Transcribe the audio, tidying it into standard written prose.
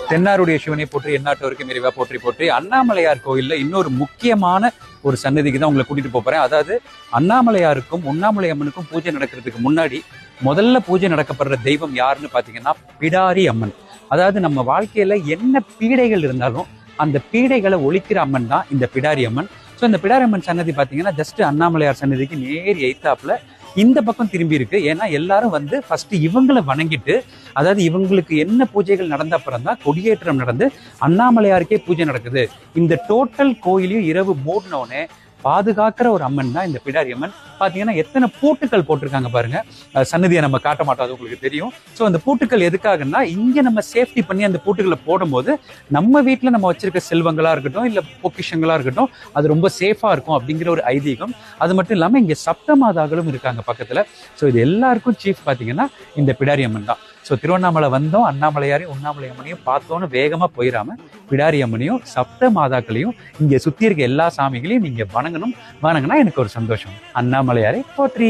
தென்னாருடைய சிவனை போற்றி எந்நாட்டவருக்கு நிறைவா போற்றி போற்றி. அண்ணாமலையார் கோயில்ல இன்னொரு முக்கியமான ஒரு சன்னதிக்கு தான் உங்களை கூட்டிட்டு போறேன். அதாவது அண்ணாமலையாருக்கும் உண்ணாமலை அம்மனுக்கும் பூஜை நடக்கிறதுக்கு முன்னாடி முதல்ல பூஜை நடக்கப்படுற தெய்வம் யாருன்னு பாத்தீங்கன்னா பிடாரி அம்மன். அதாவது நம்ம வாழ்க்கையில என்ன பீடைகள் இருந்தாலும் அந்த பீடைகளை ஒழிக்கிற அம்மன் தான் இந்த பிடாரி அம்மன். ஸோ இந்த பிடாரி அம்மன் சன்னதி பாத்தீங்கன்னா ஜஸ்ட் அண்ணாமலையார் சன்னதிக்கு நேர் எய்த்தாப்புல இந்த பக்கம் திரும்பி இருக்கு. ஏன்னா எல்லாரும் வந்து ஃபர்ஸ்ட் இவங்களை வணங்கிட்டு, அதாவது இவங்களுக்கு என்ன பூஜைகள் நடந்த அப்புறம் தான் கொடியேற்றம் நடந்து அண்ணாமலையாருக்கே பூஜை நடக்குது. இந்த டோட்டல் கோயிலையும் இரவு மூடினோடனே பாதுகாக்கிற ஒரு அம்மன் தான் இந்த பிடாரி அம்மன். பாத்தீங்கன்னா எத்தனை பூட்டுக்கள் போட்டிருக்காங்க பாருங்க. சன்னதியை நம்ம காட்ட மாட்டோம், அது உங்களுக்கு தெரியும். ஸோ அந்த பூட்டுக்கள் எதுக்காகன்னா இங்க நம்ம சேஃப்டி பண்ணி அந்த பூட்டுக்களை போடும்போது நம்ம வீட்டில் நம்ம வச்சிருக்க செல்வங்களா இருக்கட்டும் இல்ல பொக்கிஷங்களா இருக்கட்டும் அது ரொம்ப சேஃபா இருக்கும் அப்படிங்கிற ஒரு ஐதீகம். அது மட்டும் இல்லாம இங்க சப்தமாதாக்களும் இருக்காங்க பக்கத்துல. ஸோ இது எல்லாருக்கும் சீஃப் பாத்தீங்கன்னா இந்த பிடாரி அம்மன் தான். ஸோ திருவண்ணாமலை வந்தோம், அண்ணாமலையாரையும் உண்ணாமலை அம்மனையும் பார்த்தோன்னு வேகமா போயிடாம பிடாரி அம்மனையும் சப்த மாதாக்களையும் இங்க சுத்தி இருக்க எல்லா சாமிகளையும் நீங்க வணங்கணும். வணங்கினா எனக்கு ஒரு சந்தோஷம். அண்ணாமலையாரை போற்றி.